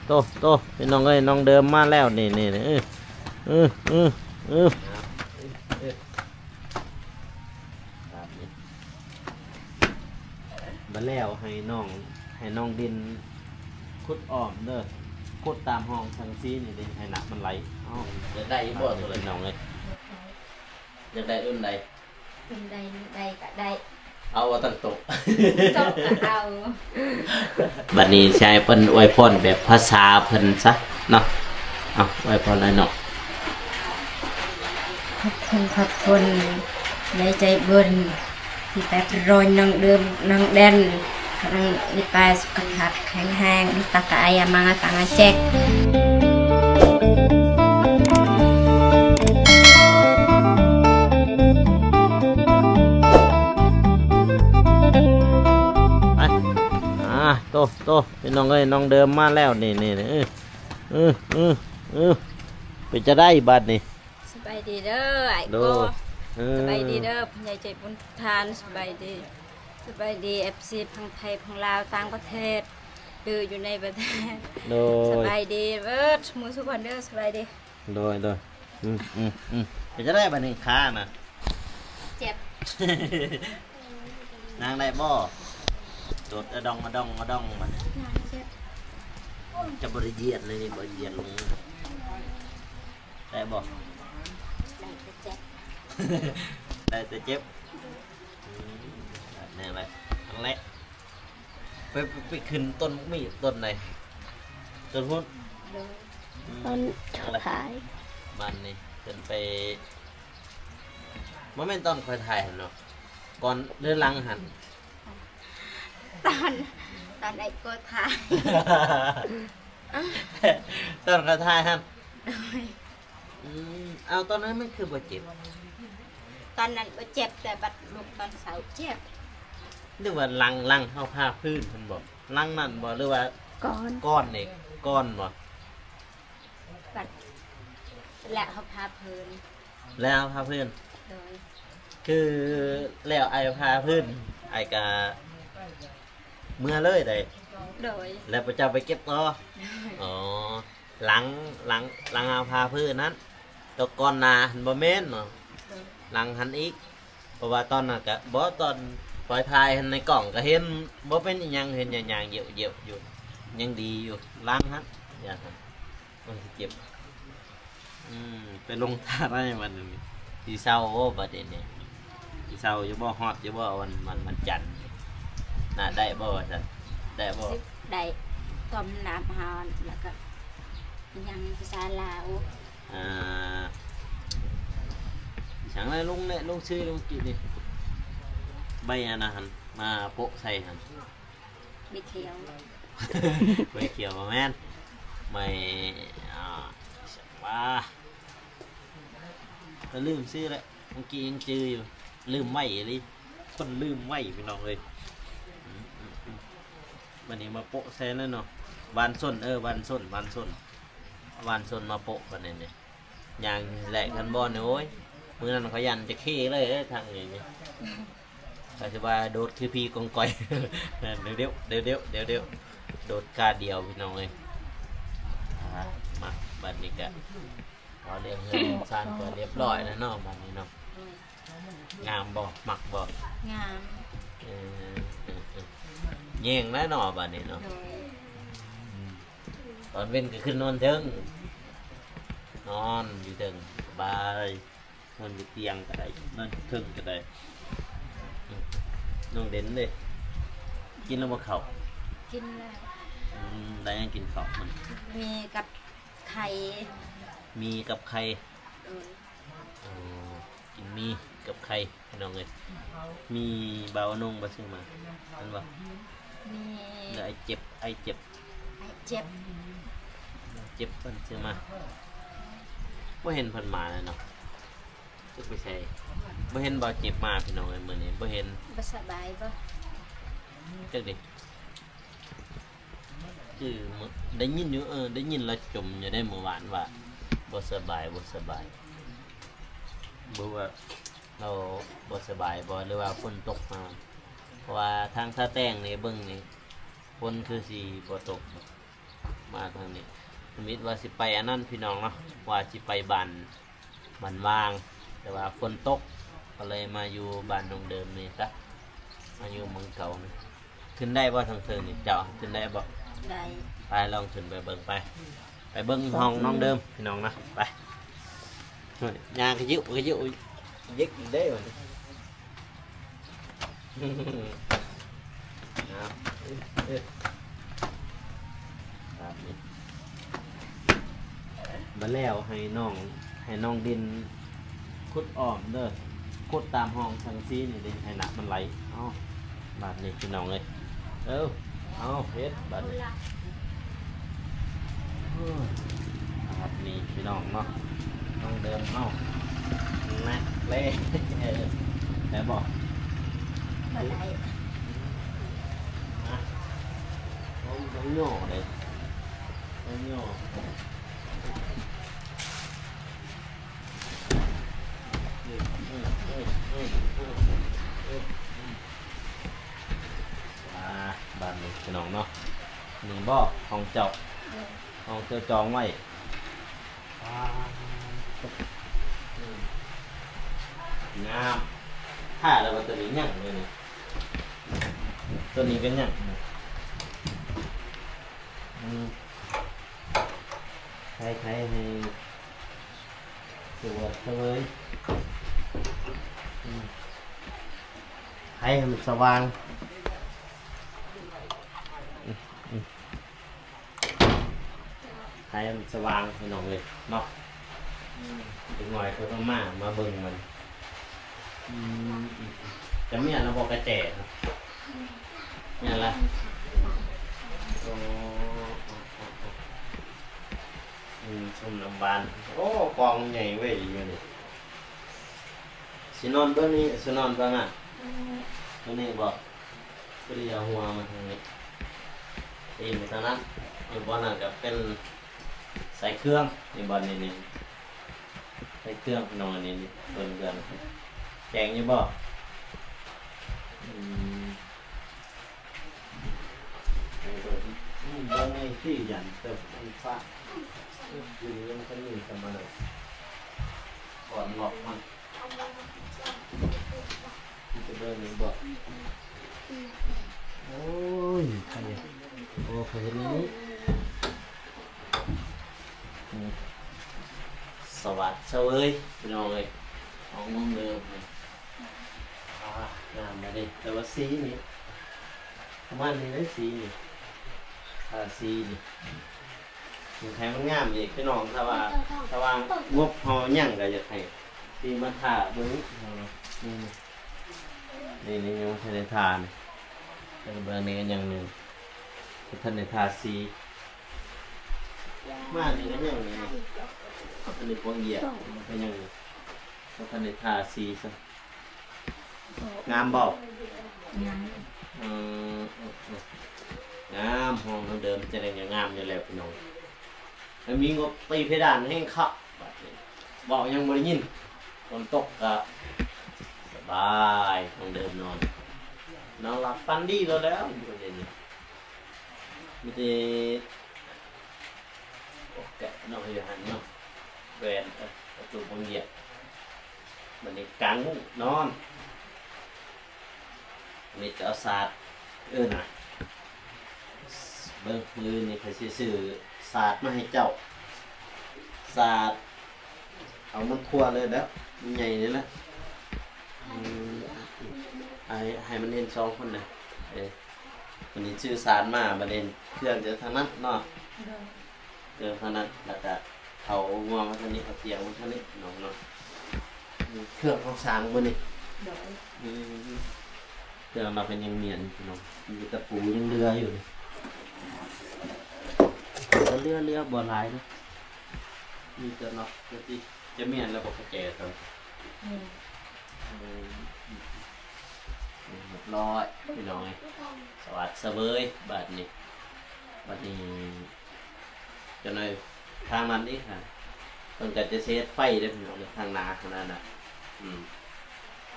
โตพี่น้องเอ้ยน้องเดิมมาแล้วนี่เออเออเออมาแล้วให้น้องดินขุดอ้อมเด้อขุดตามห้องทางซีนี่ดิให้หนักมันไหลจะได้บ่ตัวเลยน้องเลยจะได้รุ่นใดได้ก็ได้เอาว่าตั้งโตะ โต๊ะก็เอา บัดนี้ใช้เพิ่นอวยพรแบบภาษาเพิ่นซะเนาะเอาอวยพรเลยเนาะ ขอบคุณในใจบุญที่ไปโปรยน้องเดิมน้องเด่นน้องนิปายสุขภาพแข็งแรงตากายามังตังอาเจกโตพี่น้องเอ้ยน้องเดิมมาแล้วนี่เป็นจะได้บัดนี่ สบายดีเด้อไอ้โก้สบายดีเด้อผู้ใหญ่ใจบุญทานสบายดีFC พังไทยพังลาวต่างประเทศดื้ออยู่ในประเทศสบายดีมือสุขวันเด้อสบายดีโดยเป็นจะได้บัดนี้ค้าน่ะเจ็บ นางได้บ่โดดมาดองมันจะบริเยียดเลยนี่บริเยียดลงได้บ่ได้แต่เจ็บนี่อะไรทั้งเละไปขึ้นต้นมีต้นไหนต้นหุ้นต้นขายมันนี่ขึ้นไปโมเมนต์ต้นคอยถ่ายหันเนาะก่อนเรื่องลังหันตอนไอ้โกทายตอนกระทายฮะเอาตอนนั้นมันคือบ่เจ็บตอนนั้นบ่เจ็บแต่บัดลูกตอนเสาเจ็บหรือว่าลังเข้าผ้าพื้นมันบอกลังนั่นบ่หรือว่าก้อนเอกก้อนบ่บัดแล้วเขาพาพื้นแล้วผ้าพื้นคือแล้วไอ้ผ้าพื้นไอ้กะเมื่อเลยได้แล้วพระเจ้าไปเก็บต่ออ๋อหลังเอาพาพื้นนั้นตะกอนนาหันบ่แม่นเนาะหลังหันอีกเพราะว่าตอนน่ะก็บ่ตอนปล่อยทายในกล่องก็เห็นบ่เป็นอีหยังเห็นอย่างๆเหี่ยวอยู่ยังดีอยู่หลังหันอย่าหั่นมันสิเจ็บไปลงท่าได้มันนี่สิเศร้าโอ้บัดนี้สิเศร้าอยู่บ่ฮอดอยู่บ่วันจันทร์น่าได้บ่ซั่นได้บ่ได้ต้มน้ำฮอนแล้วก็ยังภาษาลาวchẳng lẽ lúc xưa lúc chị đi bay à nè mà bộ xay hẳn bị khiêu bay khiêu mà men mày ba taลืมซื้อเลยเมื่อกี้ยังจืออยู่ลืมไม่เลยคนลืมไม่พี่น้องเลยวันนี้มาโปะแซนแล้วเนาะวานส้นวานส้นมาโปะวันนี้เนี่ยอย่างแหลกกันบอลเนี่ยโอ้ยมือนั้นเขายันจะขี้เลยทางนี้เนี่ยแต่จะว่าโดดคือพีกองก้อยเดี๋ยวโดดกาเดียวพี่น้องเลยมาบัดนี้ก็พอเรียงเงินซานก็เรียบร้อยแล้วเนาะบัดนี้เนาะงามบ่หมักบ่งามแย่งแล้วเนาะบัดนี้เนาะตอนเว้นก็ขึ้นนอนเทิงนอนอยู่เทิงสบายนอนอยู่เตียงก็ได้นอนเทิงก็ได้น้องเด่นเลยกินแล้วมาเข่ากินแล้วได้ยังกินข้าวมันมีกับไข่กินมีกับไข่น้องเลยมีเบานุ่งบาซื้อมาอันว่ามีไอเจ็บเพิ่นซื้อมาบ่เห็นเพิ่นมาเลยเนาะจะไปใส่บ่เห็นบ่เจ็บมาพี่น้องเลยมื้อนี้บ่เห็นบ่สบายบ่จักดิคือได้ยินอยู่ได้ยินแล้วจมอยู่ได้เมื่อวานว่าบ่สบายบ่ว่าเราบ่สบายบ่หรือว่าฝนตกมาเพราะว่าทางท่าแต้งนี่เบิ่งนี่ฝนคือสิบ่ตก มาทางนี้มิตรว่าสิไปอันนั้นพี่น้องเนาะว่าสิไปบ้านว่างแต่ว่าฝนตกก็เลยมาอยู่บ้านน้องเดิมนี่ซะมาอยู่เมืองเก่านี่ขึ้นได้บ่ทางเธอนี่เจ้าขึ้นได้บ่ ได้ ไปลองขึ้นไปเบิ่งไปเบิ่งห้องน้องเดิมพี่น้องนะไปยางกระยิ้วยึกอีกได้บ่เอาแบบนี้มาแล้วให้น้องดินขุดอ้อมเด้อขุดตามห้องสังซีนี่ดิให้น้ำมันไหลเอาบาดนี้พี่น้องเลยเอาเฮ็ดบาดนี้บาดนี้พี่น้องเนาะน้องเดิมเอานะเล่แต่บอก บ่ได้ ต้องย่อเลยต้องย่อบ้านนี้พี่น้องเนาะนี่บ่ห้องเจ้าห้องเจ้าจองไว้งามถ้าแล้วตัวนี้ยั่งเลยนี่ตัวนี้ก็ยั่งใครให้ตัวเสวยให้มันสว่างให้มันสว่างให้น้องเลยเนาะถึงหน่อยเขาต้องมาเบิ่งมันจะเมียนเราบอกกระแจเมียนละชมน้ำบานโอ้กองใหญ่เว้ยอยู่นี่สินอนเบื้องนี้สินอนเบื้องอ่ะตัวนี้บอกก็ดีเอาหัวมาทางนี้ตีนไปทางนั้นอยู่บนนั้นก็เป็นใส่เครื่องอยู่บนนี้ใส่เครื่องนอนนี่เดินแจงอยู่บ่บนนี้ที่ยันเติมอันฟ้าอยู่นี่มันก็มีสมาเลยก่อนหลอกมันจะเดินนี่บ่โอ้ยใครโอ้ใครเห็นนี้สวัสดีพี่น้องเลยของมึงเดิมเลยงามมาดิแต่ว่าสีนี่ประมาณนี้ได้สีนี่สีนี่มันแข็งมันงามอีกพี่น้องถ้าว่างบพอย่างก็จะให้สีมาถ่าเบิ้งนี่ยังไม่ใช่ในทานแต่เบอร์นี้ก็ยังหนึ่งท่านในทาสีมากนี่ก็ยังหนึ่งท่านในพวงเหยียบก็ยังท่านในทาสีซะงามบอกงามห้องเดิมจะได้งามอยู่แล้วพี่น้องแล้วมีงบตีเพดานให้ขับบอกยังบริยินฝนตกก็สบายห้องเดิมนอนหลับฝันดีแล้วประเด็นนี้มีแต่แกะนอนอยู่หันเนาะแหวนประตูบางเหยียบมันนี่กลางมุ้งนอนมีแต่เอาศาสตร์น่ะเบิ่งลืนนี่เขาซื้อศาสตร์มาให้เจ้าศาสตร์เอามันทั่วเลยแล้วมันใหญ่นี่แหละให้มันเห็น2คนนะวันนี้ชื่อสารมาประเด็นเครื่องจะทางนั้นเนาะเครื่องทางนั้นแล้วก็เขางวมาทางนี้เขาเตียงมาทางนี้น้องเนาะเครื่องของสารบนนี้เครื่องเราเป็นยังเมียนน้องมีตะปูยังเรืออยู่เรือบ่อลายนะมีแต่เนาะจะเมียนแล้วบอกกระแจตัวเรียบร้อยพี่น้องสวัสดีบัดนี้จะหน่อยทางนั้นนี่ค่ะต้องการจะเซตไฟได้พี่น้องทางนาขนาดน่ะ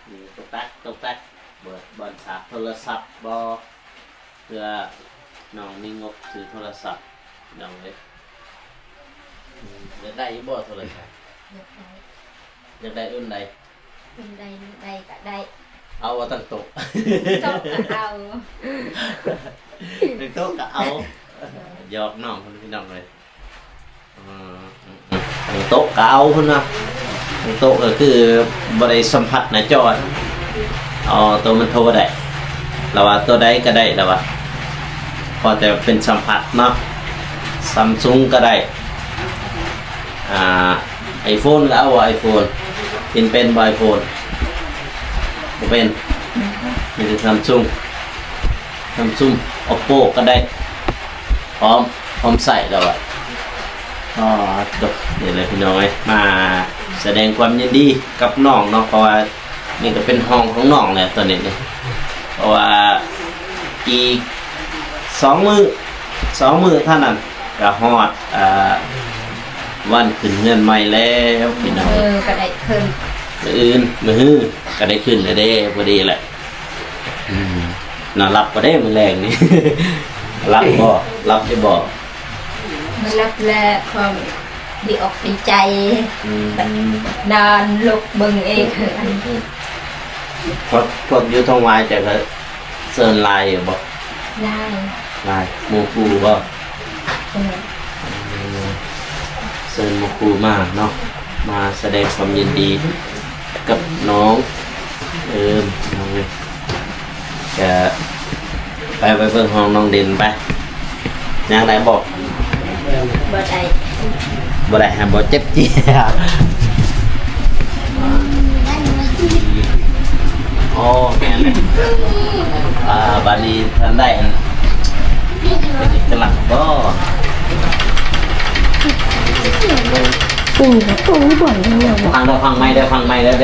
มีตกแตกเบิดบอลสาโทรศัพท์บอเพื่อน้องมีงบซื้อโทรศัพท์ น้องเลยอยากได้อีบ่เท่าไหร่ครับอยากได้รุ่นใด คนใดใดก็ได้ เอาว่าตั้งโต๊ะ จบก็เอา ตั้งโต๊ะก็เอาหยอกน้องคนพี่น้องเลยตั้งโต๊ะก็เอาคนนะตั้งโต๊ะก็คือบริสัมผัสหน้าจอเอาตัวมันโทรได้เราว่าตัวใดก็ได้แล้วว่าพอแต่เป็นสัมผัสเนาะซัมซุงก็ได้ไอโฟนก็เอาไอโฟนเป็นไอโฟนเป็นมีแต่ซัมซุงOppo ก็ได้พร้อมใส่แล้วอ่ะก็จบนี่เลยพี่น้อยมาแสดงความยินดีกับน้องเนาะเพราะว่านี่ก็เป็นห้องของน้องแหละตอนนี้เนี่ยเพราะว่าอีก2 มื้อเท่านั้นก็ฮอดวันขึ้นเงินใหม่แล้วพี่น้องก็ได้ขึ้นมื้อก็ได้ขึ้นแล้วเด้พอดีแหละน่ารับก็ได้มื้อแรงนี่ รับได้บ่มันรับแล้วความดีอกดีใจนอนลุกบึงเองคืออันที่พวกอยู่ท้องวายจะก็เซิร์นไลน์บ่ไลน์หมู่ครูบ่เซิร์นหมู่ครูมากเนาะมาแสดงความยินดีกับน้องน้องเลยจะไปเบิ่งห้องน้องเด่นไปยังไงบอกบ่ได้บ่เจ็บจี้โอ้แม่เลยบาลีท่านได้เป็นอีกหลักบ่บ่อยเลยเนี่ยฟังไม่ได้เดี๋ยวฟังไม่ได้นั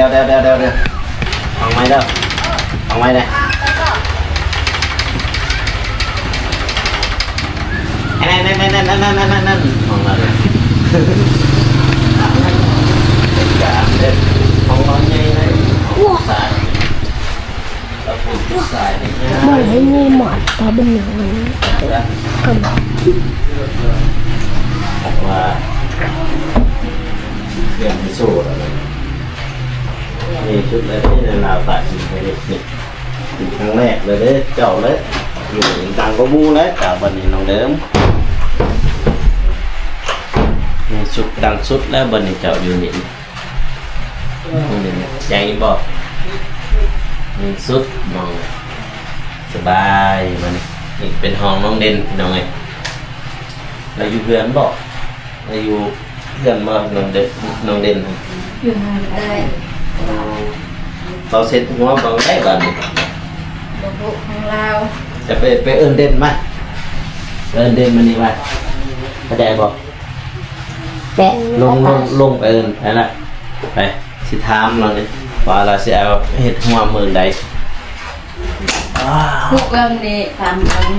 ่นของเราเลยของเราใหญ่เลยสายเราพูดสายหมดให้งีหมดตาเป็นหนึ่งวันกันบอกว่าเรื่องไม่สู้อะไรนี่ชุดแล้วที่เราตัดสินไปนี่ครั้งแรกเลยเด้เจ้าเลยอยู่ดังก็มูเลยจากวันนี้น้องเดิมนี่สุดดังสุดแล้ววันนี้เจ้าอยู่นี่ใจบอกนี่สุดมองสบายมันนี่เป็นห้องน้องเด่นน้องไงเราอยู่เพื่อนบอกเราอยู่เพื่อนมาน้องเด่นอยู่ห่างได้เราเสร็จหัวบางได้ก่อนบุกของเราจะไปเอิ้นเด่นไหมเอิ้นเด่นมันนี่ไหมเข้าใจบอกลงไปเอิ้นไปละไปสิถามเราเนี่ยว่าเราจะเอาเห็ดหัวมือใดพวกเราเนี่ยตามมัน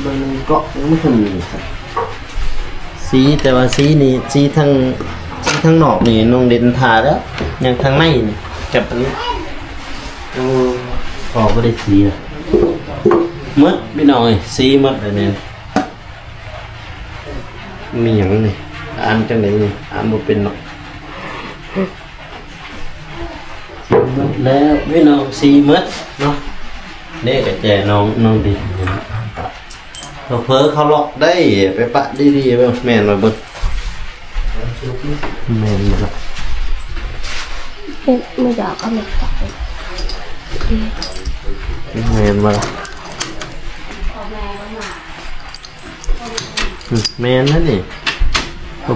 มันก็ไม่ถึงสีแต่ว่าสีนี่สีทั้งนอกนี่น้องเด่นทาแล้วยังทางในนี่จับอันนี้พอก็ได้สีละมัดไม่หน่อยสีมัดอะไรเนี่ยมีอย่างนี้อ่านจังไหนนี่อ่านบ่เป็นหรอกมัดแล้วไม่น้องสีมัดเนาะเด็กกับแจน้องดีเผลอเขาล็อกได้ไปปะดีๆไปแม่นมาเบิ่งแม่นมาละไม่อยากเอาไม่ตัดแม่นมาละแม่นนั่นนี่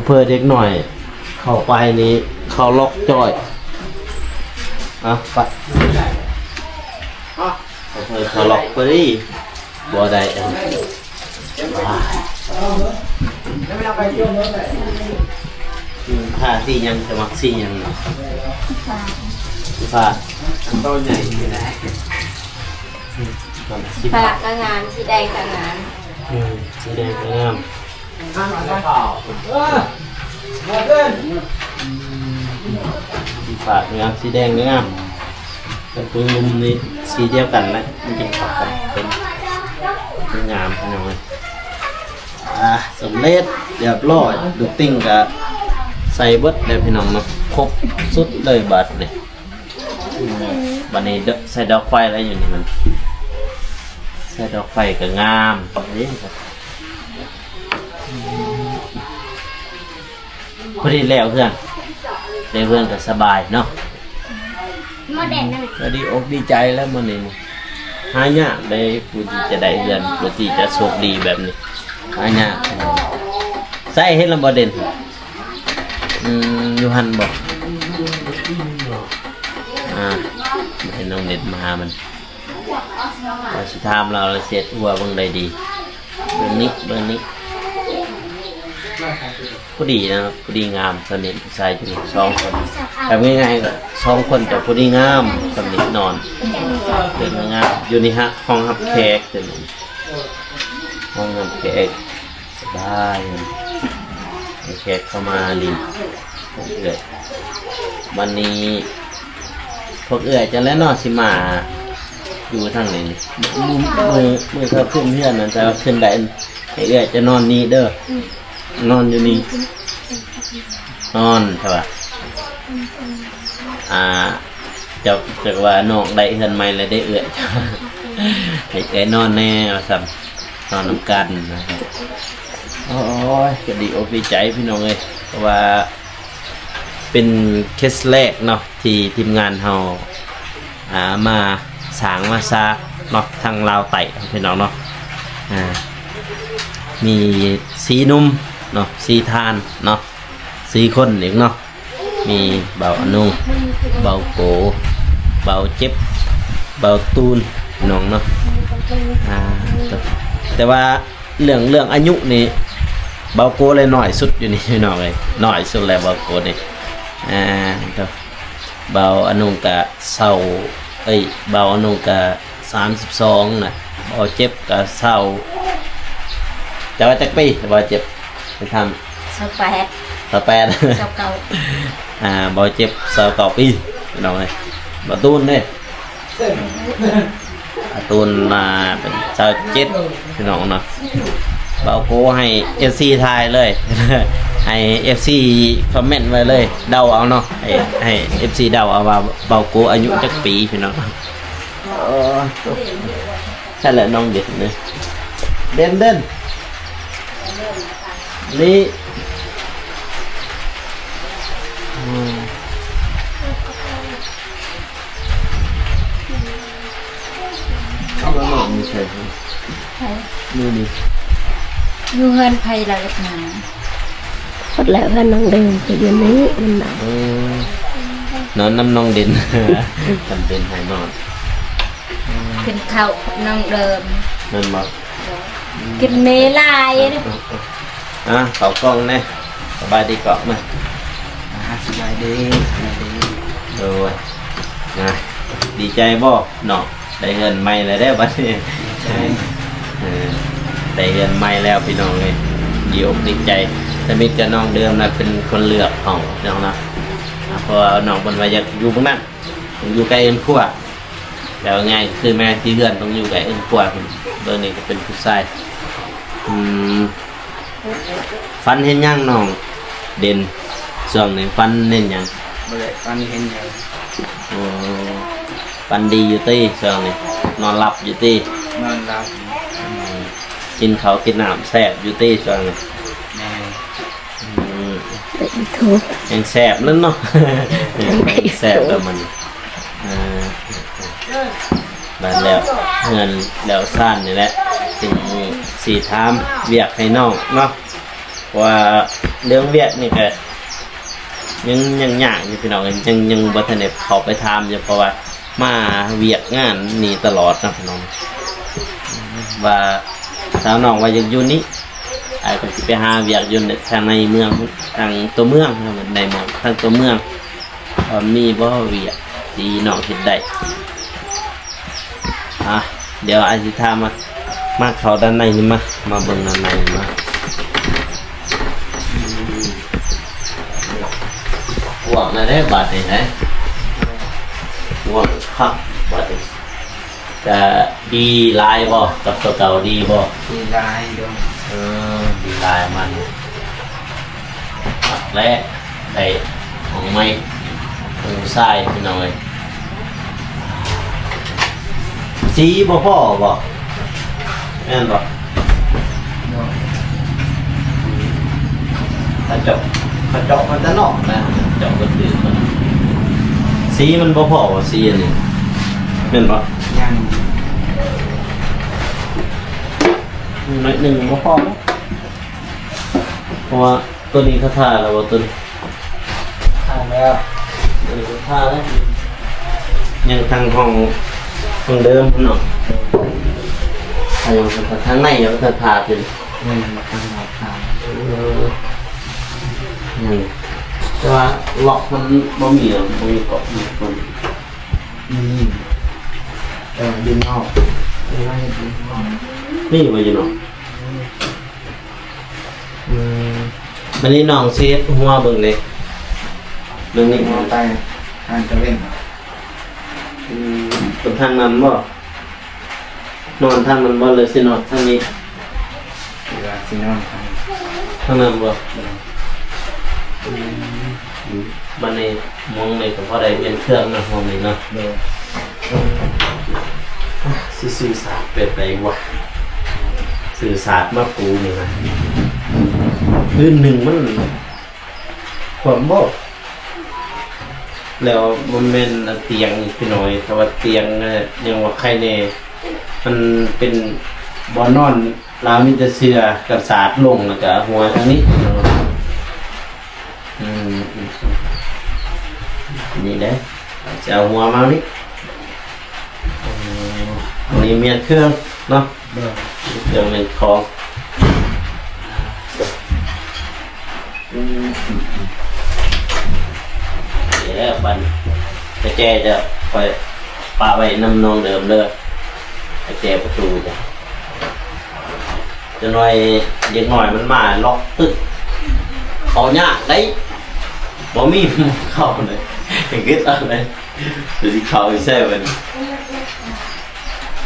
เพื่อเด็กหน่อยเข้าไปนี้เขาล็อกจ่อยไปเขาล็อกไปดิบ่ได้ผ้าสียังจะมักสียังผ้าต้นใหญ่ที่ไหนผ้างามสีแดงงามสีแดงงามสีฟ้างามสีแดงงามเป็นตัวมุมนี้สีเดียวกันนะมันจะเข้ากันเป็น งามพี่น้องเลยสำเร็จเรียบร้อยดูติ้งกับใส่เบิดเลยพี่น้องเนาะครบสุดเลยบัดเลยบัดนี้ใส่ดอกไฟอะไรอยู่นี่มันใส่ดอกไฟก็งามนี่ครับพอดีแล้วเพื่อนได้เพื่อนก็สบายเนาะก็ดีอกดีใจแล้วมันนี่หายากได้ผู้ที่จะได้เพื่อนผู้ที่จะโชคดีแบบนี้หายากใส่เฮ็ดลำบากเด่นยูฮันบอกให้น้องเด็ดมามันเราสุดท้ายเราเสียตัวบางใดดีเบื้องนี้ผู้ดีนะผู้ดีงามสนิทใส่ถึง2 คนทำง่ายๆก็2 คนแต่ผู้ดีงามสนิทนอนเป็นงามอยู่นี่ฮะห้องรับแขกเป็นห้องรับแขกสบายแขกเข้ามาลินเอื้อยวันนี้พวกเอื้อยจะแล้วนอนสิมาอยู่ทางไหนนี่มือเขาขึ้นเพื่อนนะแต่ว่าขึ้นได้ให้เอื้อยจะนอนนี่เด้อนอนอยู่นี่นอนใช่ป่ะจะว่าน้องได้เฮือนใหม่แล้วได้เอื้อยให้เอื้อยนอนแน่สั่นนอนน้ำกันนะครับโอ้ยก็ดีอกดีใจพี่น้องเลยเพราะว่าเป็นเคสแรกเนาะที่ทีมงานเรามาสางมาซาเนาะทางลาวไต่พี่น้องเนาะมี4 นุ่มเนาะ4 ทานเนาะ4 คนอีกเนาะมีเบาอนุเบาโกเบาเจ็บเบาตูนพี่น้องเนาะแต่ว่าเรื่องอายุนี่เบาโกเลยหน่อยสุดอยู่นี่พี่น้องเลยหน่อยสุดเลยเบาโกนี่เบาอนุกะเศร้าเบาอนุกะ32นะเบาเจ็บกะเศร้าแต่ว่าจักปีเบาเจ็บไปทำ28เบาเจ็บ29 ปีพี่น้องเลยเบาตูนเนี่ยตูนมาเป็น27พี่น้องเนาะเบาโกให้ FC ทายเลย ให้ FC คอมเมนต์ไว้เลยเดาเอาเนาะให้ FC เดาเอาว่าเบาโกอายุจักปีพี่น้องใช่แหละน้องเด็ดเลยเด่นนี่เข้ามาหน่อยมีใช่ไหมนี่อยู่เฮือนไผละเล็กน้อย พอแล้วก็น้องเดินไปอยู่นี้มันหนาว นอนน้ำน้องเด่นจำเป็นให้นอน กินข้าวน้องเดิม นั่นบอก กินเมลายเด้อ เขากล้องแน่สบายดีเกาะมาสบายดีโดยดีใจบ่เนาะได้เงินใหม่แล้วได้บัดนี้ได้เงินใหม่แล้วพี่น้องเลยดีอกดีใจแต่มิตรกับน้องเดิมนะเป็นคนเลือกของน้องนะเพราะน้องเป็นว่าอยากอยู่ตรงนั้นอยู่ใกล้เอ็นขั้วแล้วง่ายคือแม่ที่เพื่อนต้องอยู่ใกล้เอ็นขั้วเบอร์นี้ก็เป็นผู้ชายฟันเห็นยังน้องเด่นส่วนนี้ฟันเน้นยังไม่ได้ฟันเห็นยังฟันดีอยู่ตีส่วนนี้นอนหลับอยู่ตีนอนหลับกินเขากินน้ำแซ่บอยู่ตีส่วนนี้ยังแซ่บนั่นเนาะแซ่บแล้วมันแบบแล้วเงินแล้วสั้นนี่แหละสิ่งสีทามเวียกให้น้องเนาะว่าเรื่องเวียกนี่ก็ยังยากอยู่พี่น้องยังบัตรเน็ตเขาไปทำอยู่เพราะว่ามาเวียกงานนี่ตลอดนะพี่น้องว่าสาวน้องว่ายังอยู่นี้ไอ้ก็ไปหาเวียกอยู่ทางในเมืองทางตัวเมืองในเมืองทางตัวเมืองมีบ่เวียกดีน้องเห็นได้เดี๋ยวอาจิธามาเขาด้านในนี่มาเบิ่งด้านในมาหวังอะไรบาดนี่ฮะหวังครับบาดนี่ จะดีลายบ่กับตัวเก่าดีบ่ ดีลายด้วย ดีลายมันปักแรกได้ของไม้ของทรายพี่น้อยสีบ่พ่อบ่แม่นบ่กระจกมันจะนอกนะกระจกก็ตื่นมันสีมันบ่พอบ่สีอันนี้แม่นบ่ ยัง หน่อยหนึ่งบ่พอเพราะว่าตัวนี้เขาท่าแล้วว่าตัวนี้ ทานแล้ว ตัวนี้เขาท่าแล้วยังทางห้องเดิมเนาะทางในยังเขาท่าอยู่ มันมาทำหลักฐาน แต่ว่าล็อกมันบ่มีหรอกบ่มีเกาะมีมัน นี่ดินออกไม่ว่าจะดินออก นี่บ่อยู่เนาะวันนี้น้องเซฟหัวเบิ่งเลยเรื่องนี้ มองไปทานจะเล่น เป็นทางนั้นบ่นอนทางนั้นบ่เลยสินอนทางนี้ เวลาซีนอนท ทางนั้นบ่บัดนี้มองเลยก็พอได้เป็นเครื่องนะห้องนี้เนาะ ำเดิน สิสื่อสารเป็นไปวะสื่อสารมาปูนี่นะพื้นหนึ่งมันความบ่แล้วมันเป็นเตียงพี่น้อยแต่ว่าเตียงยังว่าใครแน่มันเป็นบ่อนอนลาวมีแต่เสื้อกับสาดลงแล้วก็หัวทางนี้นี่เด้จะเอาหัวมานี่อันนี้เมียนเครื่องเนาะ เดิน เครื่องเป็นของเดี๋ยวบันกระแจจะไปปาไว้น้ำนองเดิมเลยกระแจประตูจะหน่อยเด็กหน่อยมันมาล็อกตึกเขายากได้บ่มีเข้าเลยเห็นกึศอะไรดูสิเขาใช่ไหม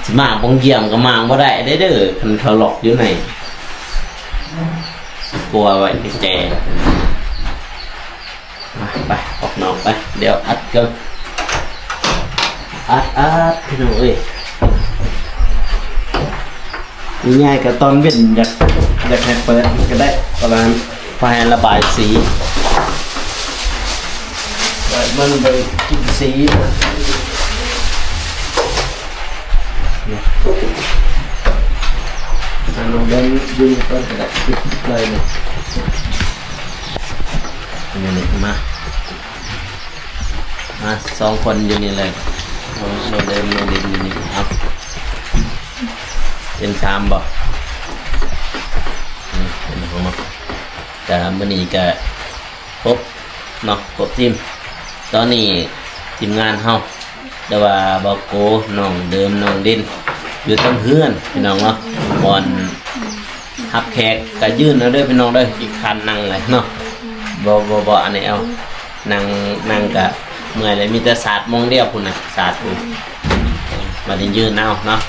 สิมาบงเยี่ยมก็มาบ่ได้เด้อคันเขาหลอกอยู่ไหนกลัวไว้ที่แจมาไปออกนอกไปเดี๋ยวอัดกันอัดพี่น้องเอ้ยง่ายๆกับตอนเว้นอยากให้เปิดก็ได้ประมาณไฟระบายสีมันไปกินสีลงเดินยืนก็ได้ปิดเลยเนี่ยนี่มาสองคนอยู่นี่เลยลงเดินอยู่นี่เอาเป็นชามบ่เป็นของมันแต่มื่อนี้ก็ครบเนาะครบทีมตอนนี้ทีมงานเฮาแต่ว่าบ่โกน้องเดิมน้องดินอยู่ตั้งเฮือนพี่น้องเนาะบอนฮับแขกก็ยื่นเอาเด้อพี่น้องเด้ออีกคันนั่งเลยเนาะบ่อันนี้เอานั่งก็เมื่อยเลยมีแต่ศาสตร์มองเดียวพุ่นน่ะศาสตร์พุ่นมาได้ยื่นเอาเนาะ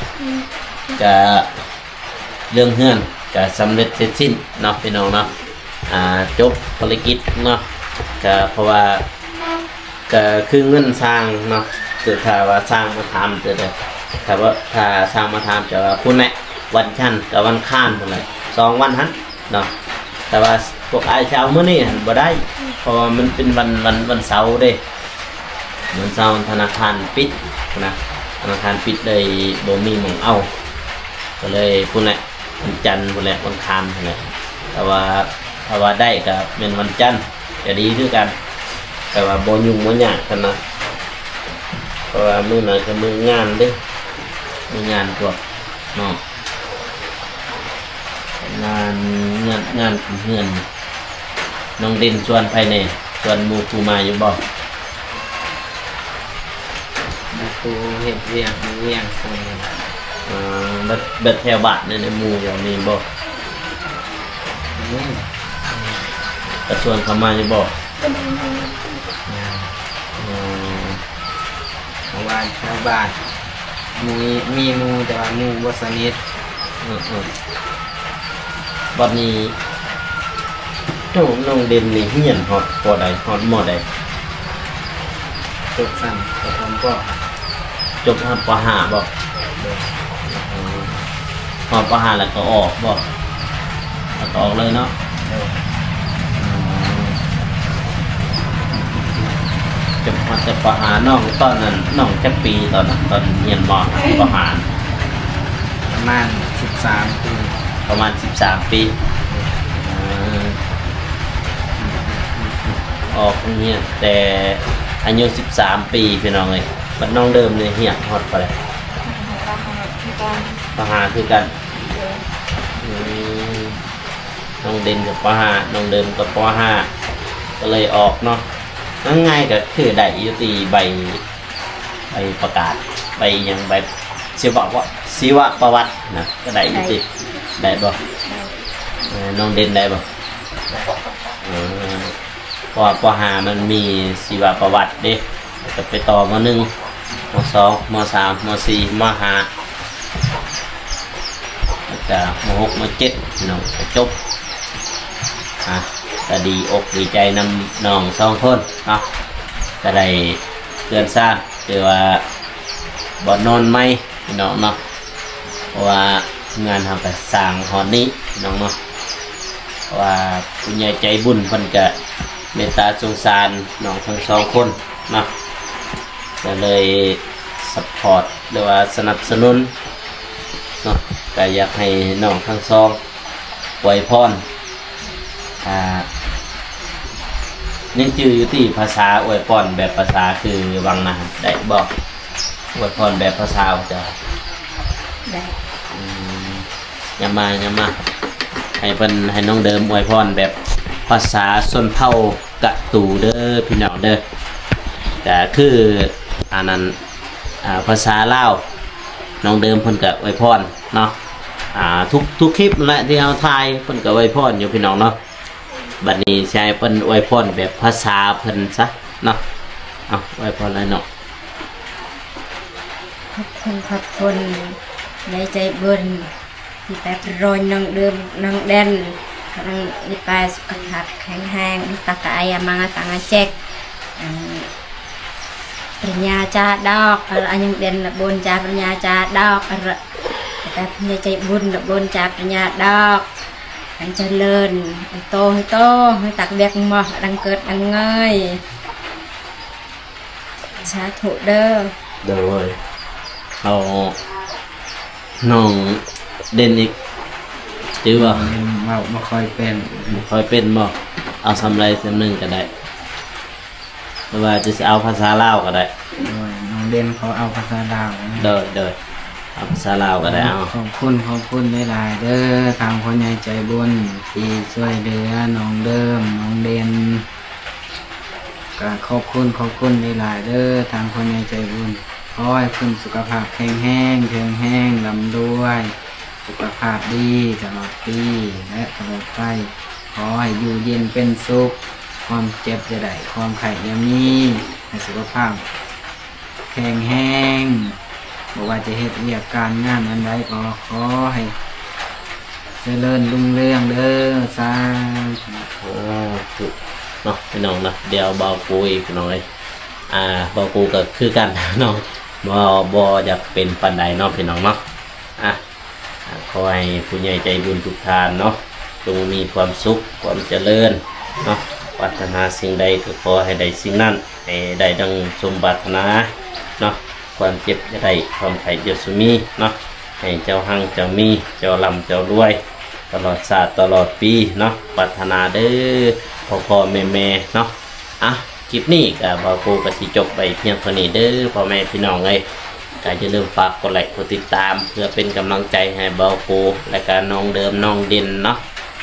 ก็เรื่องเฮือนก็สำเร็จเสร็จสิ้นเนาะพี่น้องเนาะจบภารกิจเนาะก็เพราะว่าก็คือเงินสร้างเนาะคือถ้าว่าสร้างมาทำจะได้ถ้าสร้างมาทำจะว่าคุณไหนวันชันกับวันค้านหมดเลย2 วันหันเนาะแต่ว่าพวกไอ้ชาวมื้อนี้บ่ได้เพราะว่ามันเป็นวันเสาร์เด้วันเสาร์ธนาคารปิดนะธนาคารปิดเลยบ่มีหม่องเอาก็เลยคุณไหนวันจันทร์คุณแหละวันค้านคุณแหละแต่ว่าถ้าว่าได้ก็เป็นวันจันทร์จะดีด้วยกันแต่ว่าบ่ยุ่งบ่ยากกันนะเพราะว่ามื้อนั้นก็มื้องานเด้มื้องานพวกเนาะงานเฮือนน้องดินชวนภายในชวนหมู่ครูมาอยู่บ่ กูเห็นเรียงส่ง เบ็ดแถวบ้านในหมู่อย่างนี้บ่ก็ชวนเขามาอยู่บ่ เพราะว่าชาวบ้าน มีหมูแต่ว่าหมูบ่สนิท บัดนี้น้องเด่นนี่เฮียนฮอดปอใดฮอดมอใด จบสั่นแต่ผมก็ จบฮอดปห้าบ่ฮอดปห้าแล้วก็ออกบ่แล้วก็ออกเลยเนาะจบฮอดแต่ปห้าน้องตอนนั้นน้องจักปีตอนนั้นตอนเรียนมปห้า ประมาณ13 ปี ประมาณ13 ปีออกเฮียนแต่อายุ13 ปีพี่น้องเอ้ยบัดน้องเดิมเลยเฮียนฮอดไปเลยปห้าคือกันน้องเด่นกับปห้าน้องเดิมกับปห้าก็เลยออกเนาะง่ายๆก็คือได้อยู่ตีใบประกาศใบยังใบชีวประวัตินะก็ได้อยู่ตีได้บ่น้องเด่นได้บ่เพราะว่าปห้ามันมีชีวประวัติเด้ก็ไปต่อม.1 ม.2 ม.3 ม.4 ม.5แล้วก็ม.6 ม.7 น้องก็จบก็ดีอกดีใจนำน้อง2 คนเนาะก็ได้เตือนซ่าหรือว่าบ่นอนไหมพี่น้องเนาะเพราะว่างานทำไปสร้างหอนี้พี่น้องเนาะเพราะว่าผู้ใหญ่ใจบุญเพิ่นก็เมตตาสงสารน้องทั้ง2 คนเนาะก็เลยซัพพอร์ตหรือว่าสนับสนุนเนาะก็อยากให้น้องทั้ง2อวยพรยังจืออยู่ที่ภาษาอวยพรแบบภาษาคือวังนะได้บอกอวยพรแบบภาษาจะได้ยามาให้เพิ่นให้น้องเดิมอวยพรแบบภาษาชนเผ่ากะตูเด้อพี่น้องเด้อแต่คืออันนั้นภาษาลาวน้องเดิมเพิ่นก็อวยพรเนาะทุกคลิปแหละที่เอาถ่ายเพิ่นก็อวยพรอยู่พี่น้องเนาะบัดนี้ใช้เพิ่นอวยพรแบบภาษาเพิ่นซะเนาะเอาอวยพรเลยเนาะขอบคุณในใจบุญที่แบบรอยน้องเดิมน้องเด่นกำลังนิพายสุขภาพแข็งแรงตากายมังตังเจ็กปริญญาจาดอกอันยังเด่นบุญจาปริญญาจาดอกแต่ในใจบุญบุญจาปริญญาดอกอันเจริญให้โตให้ตักเบียกหมอดังเกิดดังเงยสาธุเด้อเลยเอาน้องเด่นอีกจื้อบ่บ่ค่อยเป็นบ่เอาสำไรสำนึงก็ได้หรือว่าจะเอาภาษาลาวก็ได้น้องเด่นเขาเอาภาษาลาวเด้อเอาภาษาลาวก็ได้เอาขอบคุณหลายๆเด้อทางคนใหญ่ใจบุญที่ช่วยเหลือน้องเดิมน้องเด่นก็ขอบคุณหลายๆเด้อทางคนใหญ่ใจบุญขอให้คุณสุขภาพแข็งแรงลำด้วยสุขภาพดีตลอดปีและตลอดไปขอให้อยู่เย็นเป็นสุขความเจ็บจะได้ความไข้อย่ามีให้สุขภาพแข็งแรงบอกว่าจะเฮ็ดเวียกการงานอันใดก็ขอให้เจริญรุ่งเรืองเด้อสาธุเนาะพี่น้องนะเดี๋ยวเบากูอีกหน่อยเบากูก็คือกันน้องบ่อยากเป็นปันใดเนาะพี่น้องเนาะขอให้ผู้ใหญ่ใจบุญทุกท่านเนาะจงมีความสุขความเจริญเนาะปรารถนาสิ่งใดก็ขอให้ได้สิ่งนั้นให้ได้ดังสมปรารถนาเนาะความเจ็บจะได้ความไข้จะสุมีเนาะให้เจ้าหังเจ้ามีเจ้าลำเจ้ารวยตลอดศาสตร์ตลอดปีเนาะปรารถนาเด้อพ่อแม่เนาะคลิปนี้ก็บ่าวกูก็สิจบไปเพียงเท่านี้เด้อพ่อแม่พี่น้องเอ้ยก็อย่าลืมฝากกดไลค์กดติดตามเพื่อเป็นกำลังใจให้บ่าวกูและก็น้องเดิมน้องเด่นเนาะ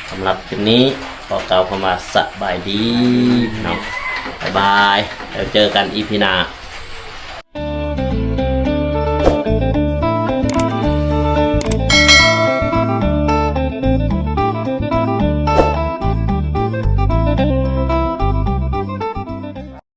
สำหรับคลิปนี้ขอกล่าวคำว่าสบายดีพี่น้องบ๊ายบายแล้วเจอกันอีพีหน้า